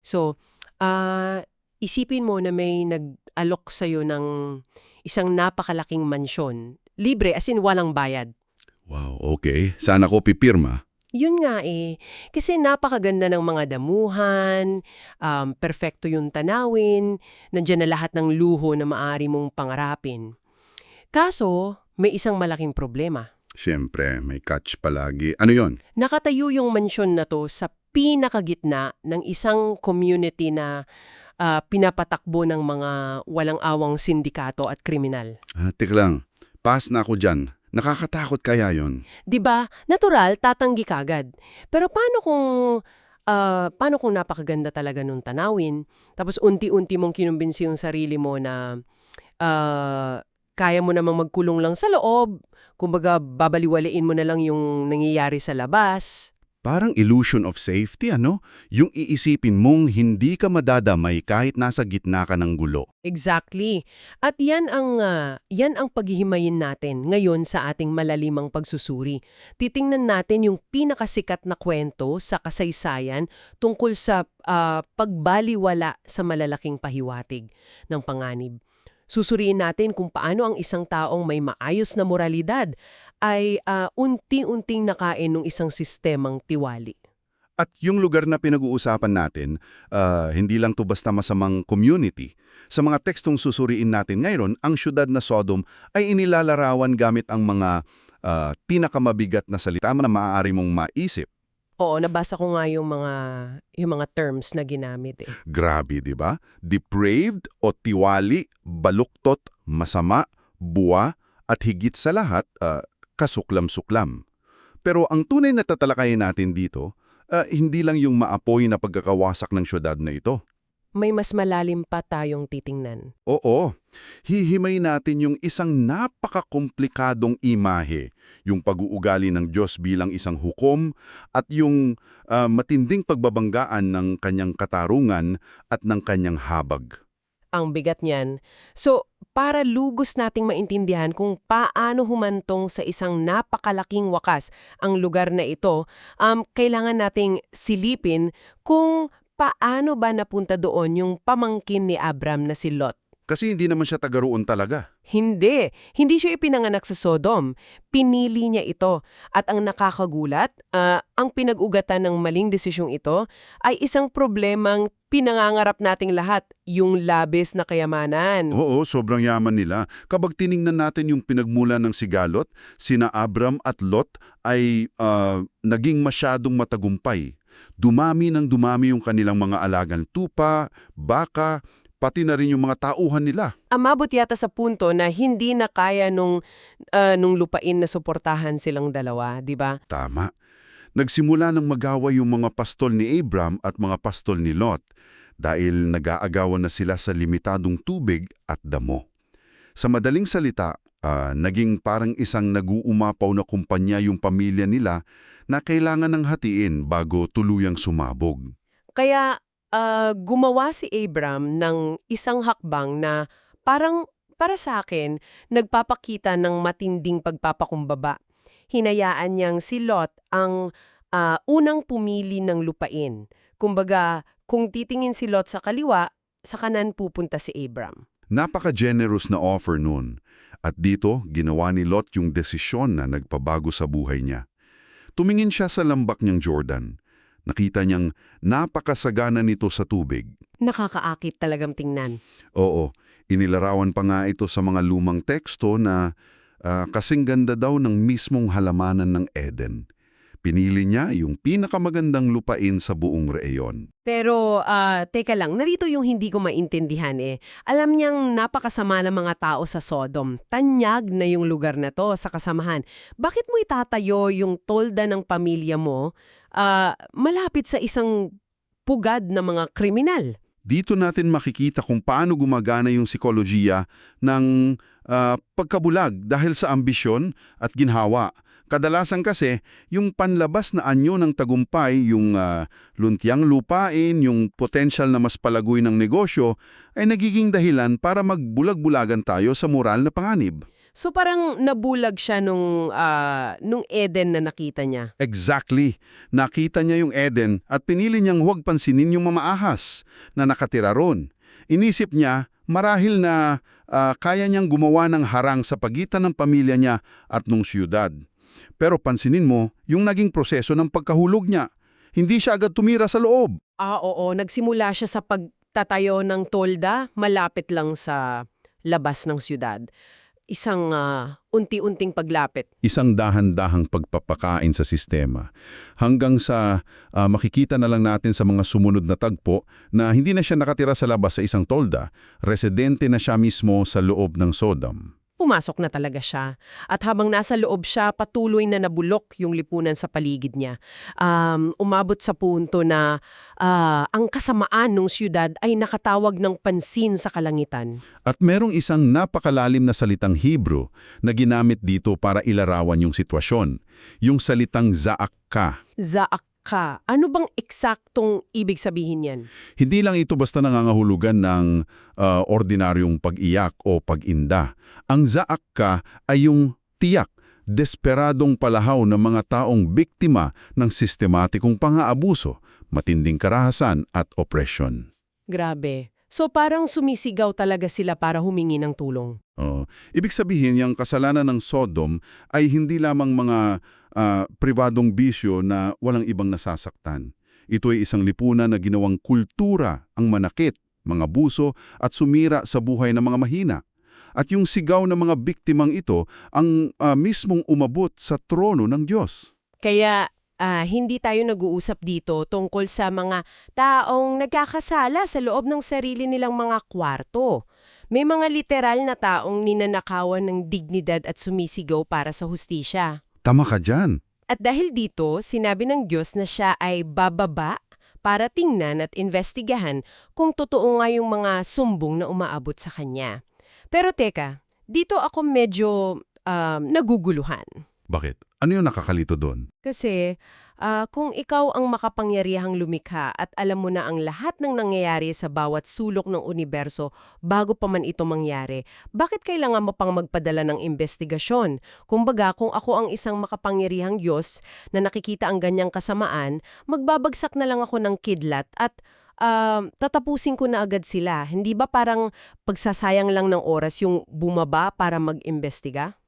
So, ah, isipin mo na may nag-alok sa'yo ng isang napakalaking mansyon. Libre, as in walang bayad. Wow, okay. Saan ako pipirma? Yun nga eh. Kasi napakaganda ng mga damuhan, perfecto yung tanawin, nandiyan na lahat ng luho na maaari mong pangarapin. Kaso, may isang malaking problema. Siyempre, may catch palagi. Ano yon? Nakatayo yung mansyon na to sa pinakagitna ng isang community na pinapatakbo ng mga walang awang sindikato at kriminal. Tik lang. Pass na ako dyan. Nakakatakot kaya yon? 'Di ba? Natural, tatanggi kagad. Pero paano kung napakaganda talaga nung tanawin, tapos unti-unti mong kinumbinsi yung sarili mo na kaya mo namang magkulong lang sa loob, kumbaga babaliwalain mo na lang yung nangyayari sa labas. Parang illusion of safety, ano? Yung iisipin mong hindi ka madadamay kahit nasa gitna ka ng gulo. Exactly. At yan ang paghihimayin natin ngayon sa ating malalimang pagsusuri. Titingnan natin yung pinakasikat na kwento sa kasaysayan tungkol sa pagbaliwala sa malalaking pahiwatig ng panganib. Susuriin natin kung paano ang isang taong may maayos na moralidad ay unti-unting nakain ng isang sistemang tiwali. At yung lugar na pinag-uusapan natin, hindi lang to basta masamang community. Sa mga tekstong susuriin natin ngayon, ang syudad na Sodom ay inilalarawan gamit ang mga pinakamabigat na salita na maaari mong maisip. Oo, nabasa ko nga yung mga terms na ginamit eh. Grabe, di ba? Depraved o tiwali, baluktot, masama, buwa, at higit sa lahat, kasuklam-suklam. Pero ang tunay na tatalakayin natin dito, hindi lang yung maapoy na pagkakawasak ng syudad na ito. May mas malalim pa tayong titingnan. Oo, hihimay natin yung isang napakakomplikadong imahe, yung pag-uugali ng Diyos bilang isang hukom at yung matinding pagbabanggaan ng kanyang katarungan at ng kanyang habag. Ang bigat niyan. So, para lugos nating maintindihan kung paano humantong sa isang napakalaking wakas ang lugar na ito, kailangan nating silipin kung paano ba napunta doon yung pamangkin ni Abram na si Lot. Kasi hindi naman siya taga-roon talaga. Hindi. Hindi siya ipinanganak sa Sodom. Pinili niya ito. At ang nakakagulat, ang pinag-ugatan ng maling desisyong ito ay isang problemang pinangangarap nating lahat, yung labis na kayamanan. Oo, sobrang yaman nila. Kapag tiningnan natin yung pinagmula ng sigalot, sina Abram at Lot ay naging masyadong matagumpay. Dumami ng dumami yung kanilang mga alagang tupa, baka, pati na rin yung mga tauhan nila. Amabot yata sa punto na hindi na kaya nung lupain na suportahan silang dalawa, di ba? Tama. Nagsimula ng mag-away yung mga pastol ni Abram at mga pastol ni Lot dahil nag-aagawan na sila sa limitadong tubig at damo. Sa madaling salita, naging parang isang nag-uumapaw na kumpanya yung pamilya nila na kailangan ng hatiin bago tuluyang sumabog. Kaya gumawa si Abram ng isang hakbang na parang para sa akin, nagpapakita ng matinding pagpapakumbaba. Hinayaan niyang si Lot ang unang pumili ng lupain. Kumbaga, kung titingin si Lot sa kaliwa, sa kanan pupunta si Abram. Napaka-generous na offer nun. At dito, ginawa ni Lot yung desisyon na nagpabago sa buhay niya. Tumingin siya sa lambak niyang Jordan. Nakita niyang napakasagana nito sa tubig. Nakakaakit talagang tingnan. Oo, inilarawan pa nga ito sa mga lumang teksto na kasing ganda daw ng mismong halamanan ng Eden. Pinili niya yung pinakamagandang lupain sa buong reyon. Pero, teka lang, narito yung hindi ko maintindihan eh. Alam niyang napakasama ng mga tao sa Sodom. Tanyag na yung lugar na to sa kasamahan. Bakit mo itatayo yung tolda ng pamilya mo malapit sa isang pugad na mga kriminal? Dito natin makikita kung paano gumagana yung psikolohiya ng pagkabulag dahil sa ambisyon at ginhawa. Kadalasan kasi, yung panlabas na anyo ng tagumpay, yung luntiang lupain, yung potential na mas palagoy ng negosyo, ay nagiging dahilan para magbulag-bulagan tayo sa moral na panganib. So parang nabulag siya nung Eden na nakita niya. Exactly. Nakita niya yung Eden at pinili niyang huwag pansinin yung mamaahas na nakatira ron. Inisip niya marahil na kaya niyang gumawa ng harang sa pagitan ng pamilya niya at nung siyudad. Pero pansinin mo yung naging proseso ng pagkahulog niya. Hindi siya agad tumira sa loob. Oo. Nagsimula siya sa pagtatayo ng tolda malapit lang sa labas ng siyudad. Isang unti-unting paglapit. Isang dahan-dahang pagpapakain sa sistema. Hanggang sa makikita na lang natin sa mga sumunod na tagpo na hindi na siya nakatira sa labas sa isang tolda, residente na siya mismo sa loob ng Sodom. Pumasok na talaga siya. At habang nasa loob siya, patuloy na nabulok yung lipunan sa paligid niya. Umabot sa punto na ang kasamaan ng siyudad ay nakatawag ng pansin sa kalangitan. At merong isang napakalalim na salitang Hebrew na ginamit dito para ilarawan yung sitwasyon. Yung salitang za'aka. Za'aka. Ano bang eksaktong ibig sabihin yan? Hindi lang ito basta nangangahulugan ng ordinaryong pag-iyak o pag-inda. Ang za'aka ay yung tiyak, desperadong palahaw ng mga taong biktima ng sistematikong pang-aabuso, matinding karahasan at opresyon. Grabe. So parang sumisigaw talaga sila para humingi ng tulong. Ibig sabihin, yung kasalanan ng Sodom ay hindi lamang mga pribadong bisyo na walang ibang nasasaktan. Ito ay isang lipunan na ginawang kultura ang manakit, mga buso at sumira sa buhay ng mga mahina. At yung sigaw ng mga biktimang ito ang mismong umabot sa trono ng Diyos. Kaya hindi tayo nag-uusap dito tungkol sa mga taong nagkakasala sa loob ng sarili nilang mga kwarto. May mga literal na taong ninanakawan ng dignidad at sumisigaw para sa hustisya. Tama ka dyan. At dahil dito, sinabi ng Diyos na siya ay bababa para tingnan at investigahan kung totoo nga yung mga sumbong na umaabot sa kanya. Pero teka, dito ako medyo naguguluhan. Bakit? Ano yung nakakalito doon? Kasi kung ikaw ang makapangyarihang lumikha at alam mo na ang lahat ng nangyayari sa bawat sulok ng universo bago pa man ito mangyari, bakit kailangan mo pang magpadala ng investigasyon? Kumbaga, kung ako ang isang makapangyarihang Diyos na nakikita ang ganyang kasamaan, magbabagsak na lang ako ng kidlat at tatapusin ko na agad sila. Hindi ba parang pagsasayang lang ng oras yung bumaba para mag-imbestiga?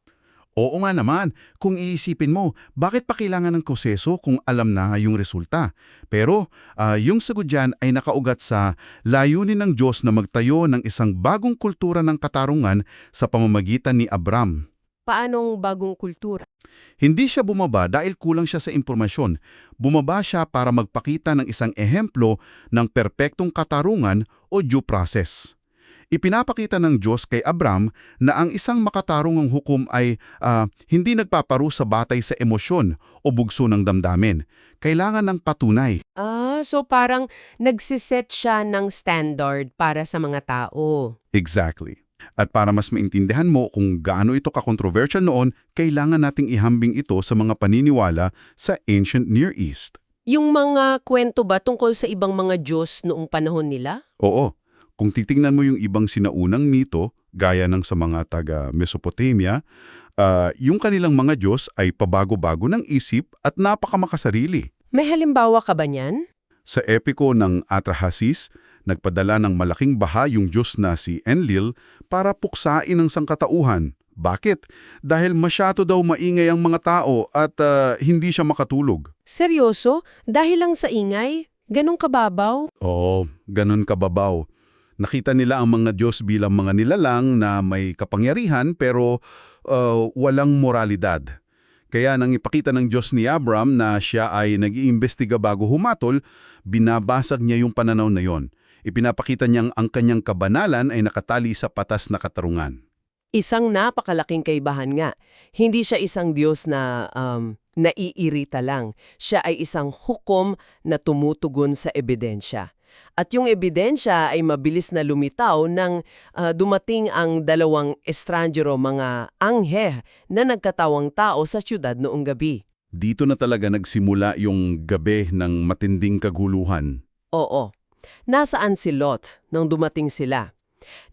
Oo nga naman, kung iisipin mo, bakit pa kailangan ng proseso kung alam na yung resulta? Pero yung sagot dyan ay nakaugat sa layunin ng Diyos na magtayo ng isang bagong kultura ng katarungan sa pamamagitan ni Abram. Paanong bagong kultura? Hindi siya bumaba dahil kulang siya sa impormasyon. Bumaba siya para magpakita ng isang ehemplo ng perpektong katarungan o due process. Ipinapakita ng Diyos kay Abram na ang isang makatarungang hukom ay hindi nagpaparusa batay sa emosyon o bugso ng damdamin. Kailangan ng patunay. So parang nagsiset siya ng standard para sa mga tao. Exactly. At para mas maintindihan mo kung gaano ito ka-controversial noon, kailangan nating ihambing ito sa mga paniniwala sa Ancient Near East. Yung mga kwento ba tungkol sa ibang mga Diyos noong panahon nila? Oo. Kung titingnan mo yung ibang sinaunang mito, gaya ng sa mga taga-Mesopotamia, yung kanilang mga Diyos ay pabago-bago ng isip at napakamakasarili. May halimbawa ka ba niyan? Sa epiko ng Atrahasis, nagpadala ng malaking baha yung Diyos na si Enlil para puksain ang sangkatauhan. Bakit? Dahil masyado daw maingay ang mga tao at hindi siya makatulog. Seryoso? Dahil lang sa ingay? Ganong kababaw? Oo, ganun kababaw. Nakita nila ang mga Diyos bilang mga nilalang na may kapangyarihan pero walang moralidad. Kaya nang ipakita ng Diyos ni Abram na siya ay nag-iimbestiga bago humatol, binabasag niya yung pananaw na yon. Ipinapakita niyang ang kanyang kabanalan ay nakatali sa patas na katarungan. Isang napakalaking kaibahan nga. Hindi siya isang Diyos na naiirita lang. Siya ay isang hukom na tumutugon sa ebidensya. At yung ebidensya ay mabilis na lumitaw nang dumating ang dalawang estranjero, mga anghe na nagkatawang tao sa siyudad noong gabi. Dito na talaga nagsimula yung gabi ng matinding kaguluhan. Oo. Nasaan si Lot nang dumating sila?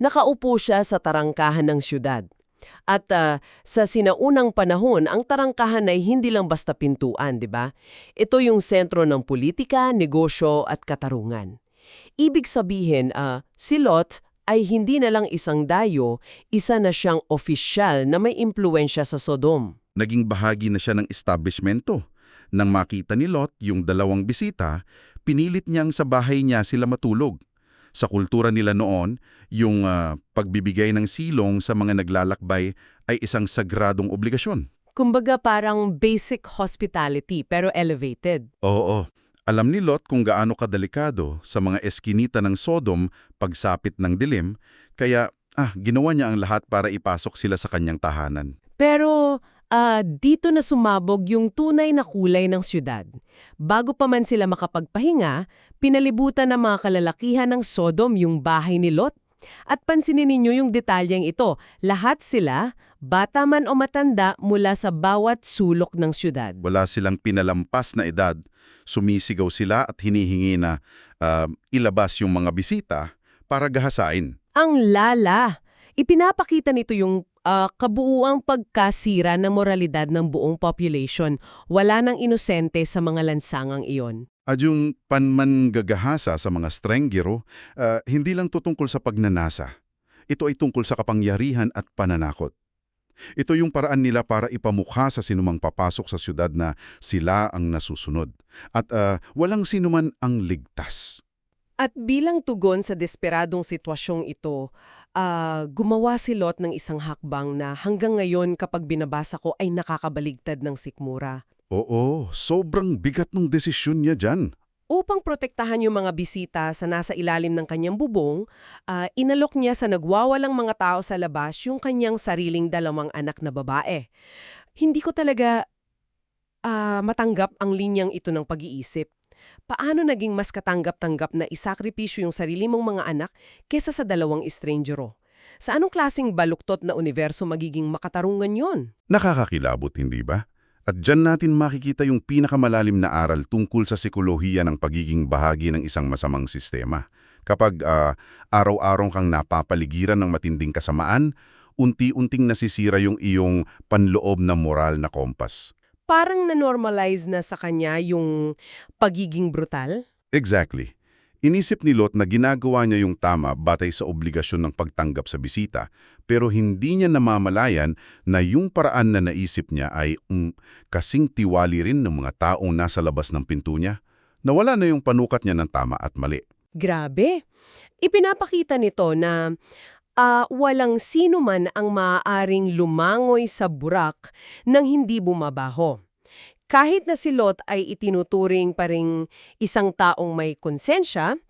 Nakaupo siya sa tarangkahan ng siyudad. At sa sinaunang panahon, ang tarangkahan ay hindi lang basta pintuan, di ba? Ito yung sentro ng politika, negosyo at katarungan. Ibig sabihin, si Lot ay hindi na lang isang dayo, isa na siyang opisyal na may impluensya sa Sodom. Naging bahagi na siya ng establishmento. Nang makita ni Lot yung dalawang bisita, pinilit niyang sa bahay niya sila matulog. Sa kultura nila noon, yung pagbibigay ng silong sa mga naglalakbay ay isang sagradong obligasyon. Kumbaga parang basic hospitality pero elevated. Oo, alam ni Lot kung gaano kadelikado sa mga eskinita ng Sodom pagsapit ng dilim, kaya ginawa niya ang lahat para ipasok sila sa kanyang tahanan. Pero dito na sumabog yung tunay na kulay ng syudad. Bago pa man sila makapagpahinga, pinalibutan ng mga kalalakihan ng Sodom yung bahay ni Lot. At pansinin ninyo yung detalyeng ito, lahat sila, bata man o matanda, mula sa bawat sulok ng syudad. Wala silang pinalampas na edad, sumisigaw sila at hinihingi na ilabas yung mga bisita para gahasain. Ang lala! Ipinapakita nito yung kabuuang pagkasira ng moralidad ng buong population. Wala nang inosente sa mga lansangang iyon. At yung panmangagahasa sa mga stranggero, hindi lang tutungkol sa pagnanasa. Ito ay tungkol sa kapangyarihan at pananakot. Ito yung paraan nila para ipamukha sa sinumang papasok sa syudad na sila ang nasusunod. At walang sinuman ang ligtas. At bilang tugon sa desperadong sitwasyong ito, gumawa si Lot ng isang hakbang na hanggang ngayon kapag binabasa ko ay nakakabaligtad ng sikmura. Oo, sobrang bigat ng desisyon niya dyan. Upang protektahan yung mga bisita sa nasa ilalim ng kanyang bubong, inalok niya sa nagwawalang mga tao sa labas yung kanyang sariling 2 anak na babae. Hindi ko talaga matanggap ang linyang ito ng pag-iisip. Paano naging mas katanggap-tanggap na isakripisyo yung sarili mong mga anak kesa sa 2 estrangero? Sa anong klaseng baluktot na universo magiging makatarungan yon? Nakakakilabot, hindi ba? At dyan natin makikita yung pinakamalalim na aral tungkol sa sikolohiya ng pagiging bahagi ng isang masamang sistema. Kapag araw-araw kang napapaligiran ng matinding kasamaan, unti-unting nasisira yung iyong panloob na moral na kompas. Parang na-normalize na sa kanya yung pagiging brutal? Exactly. Inisip ni Lot na ginagawa niya yung tama batay sa obligasyon ng pagtanggap sa bisita, pero hindi niya namamalayan na yung paraan na naisip niya ay kasing tiwali rin ng mga taong nasa labas ng pinto niya. Nawala na yung panukat niya ng tama at mali. Grabe! Ipinapakita nito na walang sino man ang maaaring lumangoy sa burak nang hindi bumabaho. Kahit na si Lot ay itinuturing pa ring isang taong may konsensya,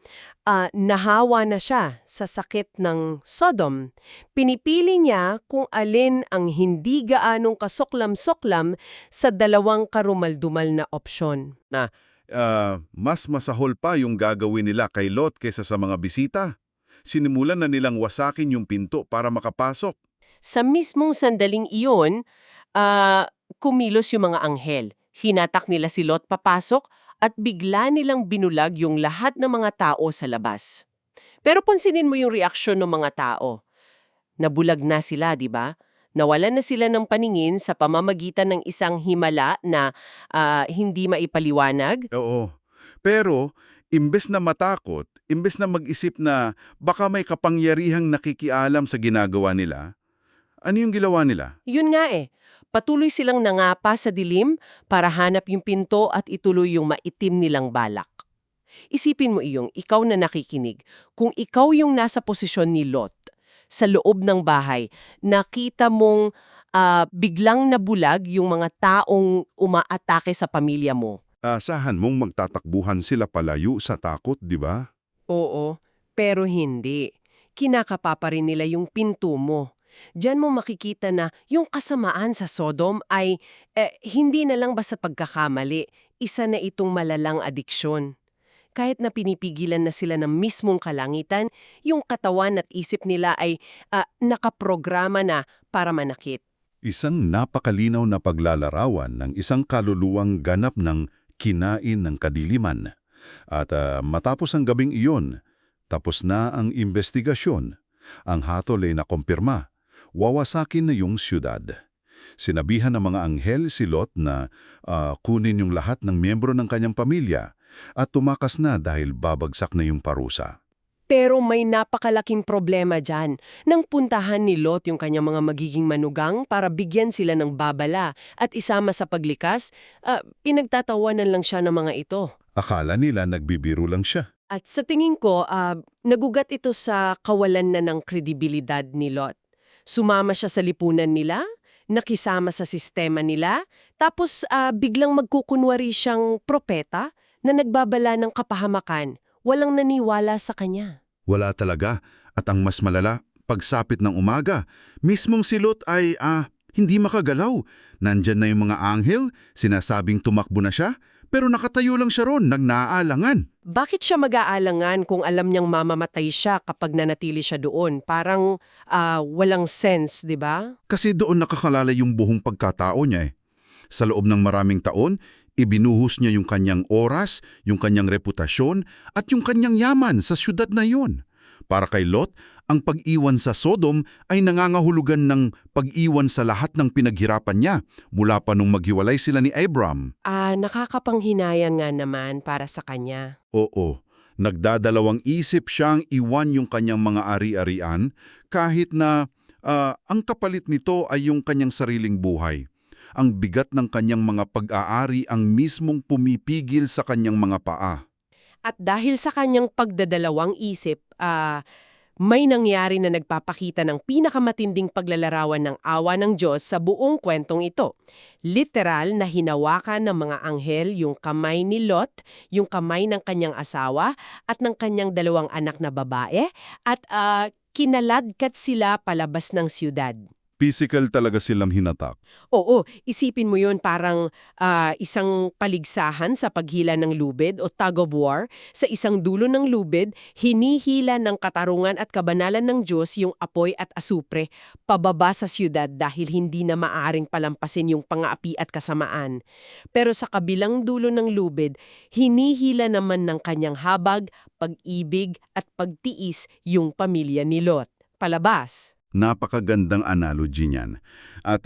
nahawa na siya sa sakit ng Sodom. Pinipili niya kung alin ang hindi gaanong kasoklam-soklam sa 2 karumaldumal na opsyon. Mas masahol pa yung gagawin nila kay Lot kaysa sa mga bisita. Sinimulan na nilang wasakin yung pinto para makapasok. Sa mismong sandaling iyon, kumilos yung mga anghel. Hinatak nila si Lot papasok at bigla nilang binulag yung lahat ng mga tao sa labas. Pero pansinin mo yung reaksyon ng mga tao. Nabulag na sila, di ba? Nawalan na sila ng paningin sa pamamagitan ng isang himala na hindi maipaliwanag. Oo. Pero, imbes na matakot, imbes na mag-isip na baka may kapangyarihang nakikialam sa ginagawa nila, ano yung ginawa nila? Yun nga eh. Patuloy silang nangapa sa dilim para hanap yung pinto at ituloy yung maitim nilang balak. Isipin mo iyong ikaw na nakikinig, kung ikaw yung nasa posisyon ni Lot, sa loob ng bahay, nakita mong biglang nabulag yung mga taong umaatake sa pamilya mo. Asahan mong magtatakbuhan sila palayo sa takot, di ba? Oo, pero hindi. Kinakapa pa rin nila yung pinto mo. Diyan mo makikita na yung kasamaan sa Sodom ay hindi na lang basta pagkakamali, isa na itong malalang adiksyon. Kahit na pinipigilan na sila ng mismong kalangitan, yung katawan at isip nila ay nakaprograma na para manakit. Isang napakalinaw na paglalarawan ng isang kaluluwang ganap ng kinain ng kadiliman. At matapos ang gabing iyon, tapos na ang investigasyon. Ang hatol ay nakumpirma. wawasakin na yung syudad. Sinabihan ng mga anghel si Lot na kunin yung lahat ng miyembro ng kanyang pamilya at tumakas na dahil babagsak na yung parusa. Pero may napakalaking problema dyan. Nang puntahan ni Lot yung kanyang mga magiging manugang para bigyan sila ng babala at isama sa paglikas, pinagtatawanan lang siya ng mga ito. Akala nila nagbibiro lang siya. At sa tingin ko, nagugat ito sa kawalan na ng kredibilidad ni Lot. Sumama siya sa lipunan nila, nakisama sa sistema nila, tapos biglang magkukunwari siyang propeta na nagbabala ng kapahamakan. Walang naniwala sa kanya. Wala talaga. At ang mas malala, pagsapit ng umaga, mismong si Lot ay hindi makagalaw. Nandyan na yung mga anghel, sinasabing tumakbo na siya, pero nakatayo lang siya ron, nagnaalangan. Bakit siya mag-aalangan kung alam niyang mamamatay siya kapag nanatili siya doon? Parang walang sense, di ba? Kasi doon nakakalala yung buong pagkatao niya eh. Sa loob ng maraming taon, ibinuhos niya yung kanyang oras, yung kanyang reputasyon, at yung kanyang yaman sa syudad na yon. Para kay Lot, ang pag-iwan sa Sodom ay nangangahulugan ng pag-iwan sa lahat ng pinaghirapan niya mula pa nung maghiwalay sila ni Abram. Nakakapanghinayang nga naman para sa kanya. Oo, nagdadalawang isip siyang iwan yung kanyang mga ari-arian kahit na ang kapalit nito ay yung kanyang sariling buhay. Ang bigat ng kanyang mga pag-aari ang mismong pumipigil sa kanyang mga paa. At dahil sa kanyang pagdadalawang isip, may nangyari na nagpapakita ng pinakamatinding paglalarawan ng awa ng Diyos sa buong kwentong ito. Literal na hinawakan ng mga anghel yung kamay ni Lot, yung kamay ng kanyang asawa at ng kanyang 2 anak na babae at kinaladkat sila palabas ng siyudad. Physical talaga silang hinatak. Oo, isipin mo yun parang isang paligsahan sa paghila ng lubid o tug of war. Sa isang dulo ng lubid, hinihila ng katarungan at kabanalan ng Diyos yung apoy at asupre pababa sa siyudad dahil hindi na maaring palampasin yung pang-aapi at kasamaan. Pero sa kabilang dulo ng lubid, hinihila naman ng kanyang habag, pag-ibig at pagtiis yung pamilya ni Lot. Palabas. Napakagandang analogy niyan. At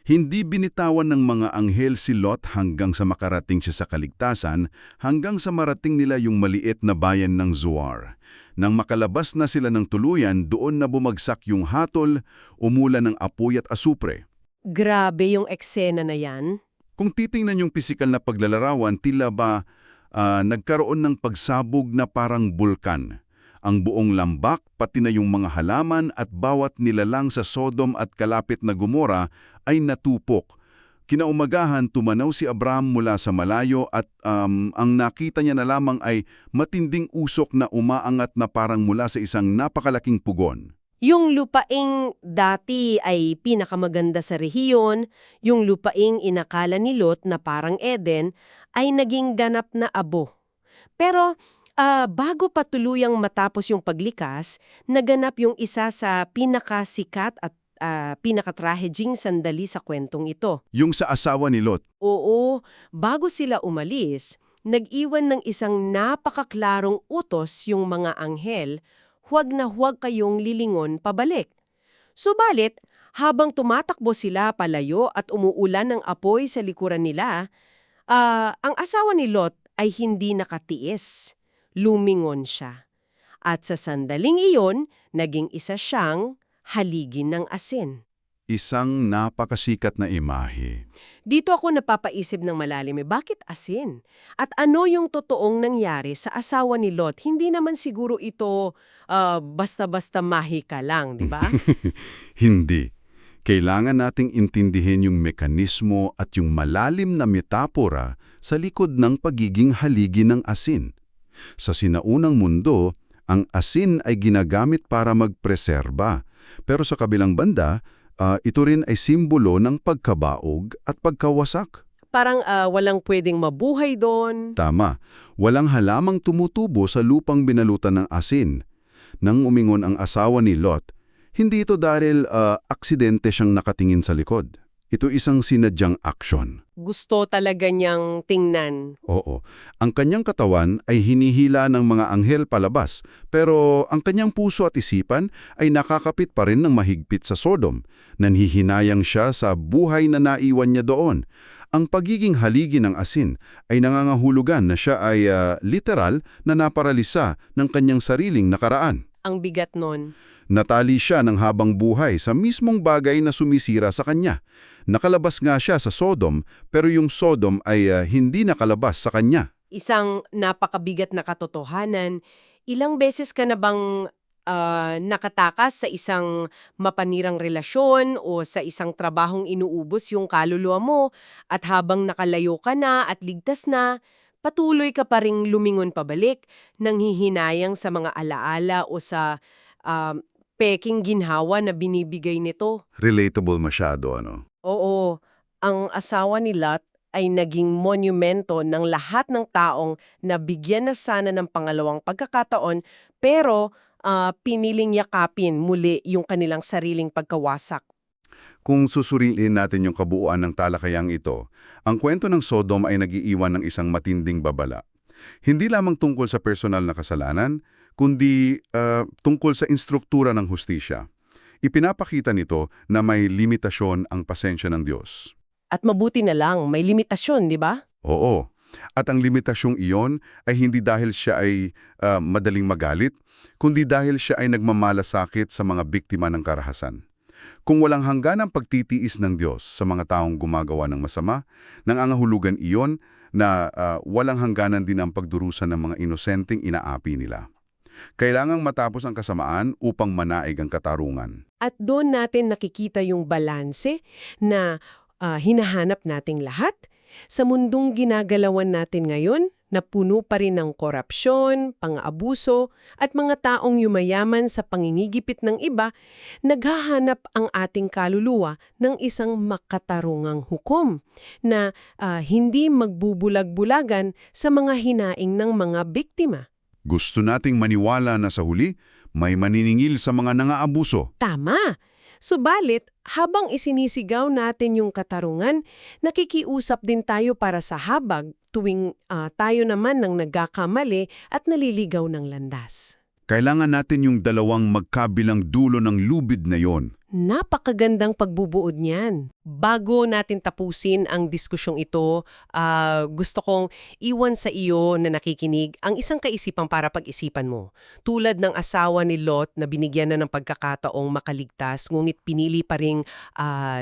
hindi binitawan ng mga anghel si Lot hanggang sa makarating siya sa kaligtasan, hanggang sa marating nila yung maliit na bayan ng Zoar. Nang makalabas na sila ng tuluyan, doon na bumagsak yung hatol, umulan ng apoy at asupre. Grabe yung eksena na yan. Kung titingnan yung pisikal na paglalarawan, tila ba nagkaroon ng pagsabog na parang bulkan. Ang buong lambak, pati na yung mga halaman at bawat nilalang sa Sodom at kalapit na Gomora ay natupok. Kinaumagahan, tumanaw si Abram mula sa malayo at ang nakita niya na lamang ay matinding usok na umaangat na parang mula sa isang napakalaking pugon. Yung lupaing dati ay pinakamaganda sa rehiyon, yung lupaing inakala ni Lot na parang Eden, ay naging ganap na abo. Pero bago pa tuluyang matapos yung paglikas, naganap yung isa sa pinakasikat at pinakatraheding sandali sa kwentong ito. Yung sa asawa ni Lot. Oo, bago sila umalis, nag-iwan ng isang napakaklarong utos yung mga anghel, huwag na huwag kayong lilingon pabalik. Subalit, habang tumatakbo sila palayo at umuulan ng apoy sa likuran nila, ang asawa ni Lot ay hindi nakatiis. Lumingon siya. At sa sandaling iyon, naging isa siyang haligin ng asin. Isang napakasikat na imahe. Dito ako napapaisip ng malalim, bakit asin? At ano yung totoong nangyari sa asawa ni Lot? Hindi naman siguro ito basta-basta mahika lang, di ba? Hindi. Kailangan nating intindihin yung mekanismo at yung malalim na metapora sa likod ng pagiging haligi ng asin. Sa sinaunang mundo, ang asin ay ginagamit para magpreserba. Pero sa kabilang banda, ito rin ay simbolo ng pagkabaog at pagkawasak. Parang walang pwedeng mabuhay doon. Tama. Walang halamang tumutubo sa lupang binalutan ng asin. Nang umingon ang asawa ni Lot, hindi ito dahil aksidente siyang nakatingin sa likod. Ito isang sinadyang aksyon. Gusto talaga niyang tingnan. Oo. Ang kanyang katawan ay hinihila ng mga anghel palabas, pero ang kanyang puso at isipan ay nakakapit pa rin ng mahigpit sa Sodom. Nanhihinayang siya sa buhay na naiwan niya doon. Ang pagiging haligi ng asin ay nangangahulugan na siya ay literal na naparalisa ng kanyang sariling nakaraan. Ang bigat nun. Natali siya ng habang buhay sa mismong bagay na sumisira sa kanya. Nakalabas nga siya sa Sodom, pero yung Sodom ay hindi nakalabas sa kanya. Isang napakabigat na katotohanan. Ilang beses ka na bang nakatakas sa isang mapanirang relasyon o sa isang trabahong inuubos yung kaluluwa mo at habang nakalayo ka na at ligtas na, patuloy ka pa ring lumingon pabalik, nanghihinayang sa mga alaala o sa peking ginhawa na binibigay nito. Relatable masyado, ano? Oo, ang asawa ni Lot ay naging monumento ng lahat ng taong nabigyan na sana ng pangalawang pagkakataon pero piniling yakapin muli yung kanilang sariling pagkawasak. Kung susuriin natin yung kabuuan ng talakayang ito, ang kwento ng Sodom ay nagiiwan ng isang matinding babala. Hindi lamang tungkol sa personal na kasalanan, kundi tungkol sa instruktura ng hustisya. Ipinapakita nito na may limitasyon ang pasensya ng Diyos. At mabuti na lang, may limitasyon, di ba? Oo. At ang limitasyong iyon ay hindi dahil siya ay madaling magalit, kundi dahil siya ay nagmamalasakit sa mga biktima ng karahasan. Kung walang hangganang pagtitiis ng Diyos sa mga taong gumagawa ng masama, nangangahulugan iyon na walang hangganan din ang pagdurusa ng mga inosenteng inaapi nila. Kailangang matapos ang kasamaan upang manaig ang katarungan. At doon natin nakikita yung balanse na hinahanap nating lahat. Sa mundong ginagalawan natin ngayon, na puno pa rin ng korupsyon, pang-abuso, at mga taong yumayaman sa pangingigipit ng iba, naghahanap ang ating kaluluwa ng isang makatarungang hukom na hindi magbubulag-bulagan sa mga hinaing ng mga biktima. Gusto nating maniwala na sa huli, may maniningil sa mga nangaabuso. Tama! Subalit, habang isinisigaw natin yung katarungan, nakikiusap din tayo para sa habag tuwing tayo naman ng nagkakamali at naliligaw ng landas. Kailangan natin yung dalawang magkabilang dulo ng lubid na yon. Napakagandang pagbubuod niyan. Bago natin tapusin ang diskusyong ito, gusto kong iwan sa iyo na nakikinig ang isang kaisipang para pag-isipan mo. Tulad ng asawa ni Lot na binigyan na ng pagkakataong makaligtas, ngunit pinili pa ring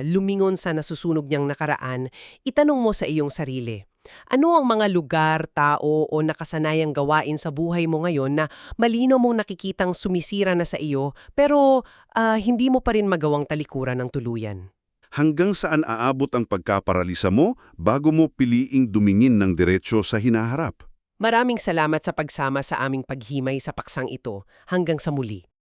lumingon sa nasusunog niyang nakaraan, itanong mo sa iyong sarili. Ano ang mga lugar, tao o nakasanayang gawain sa buhay mo ngayon na malino mong nakikitang sumisira na sa iyo pero hindi mo pa rin magawang talikuran ng tuluyan? Hanggang saan aabot ang pagkaparalisa mo bago mo piliing dumingin ng diretsyo sa hinaharap? Maraming salamat sa pagsama sa aming paghimay sa paksang ito. Hanggang sa muli.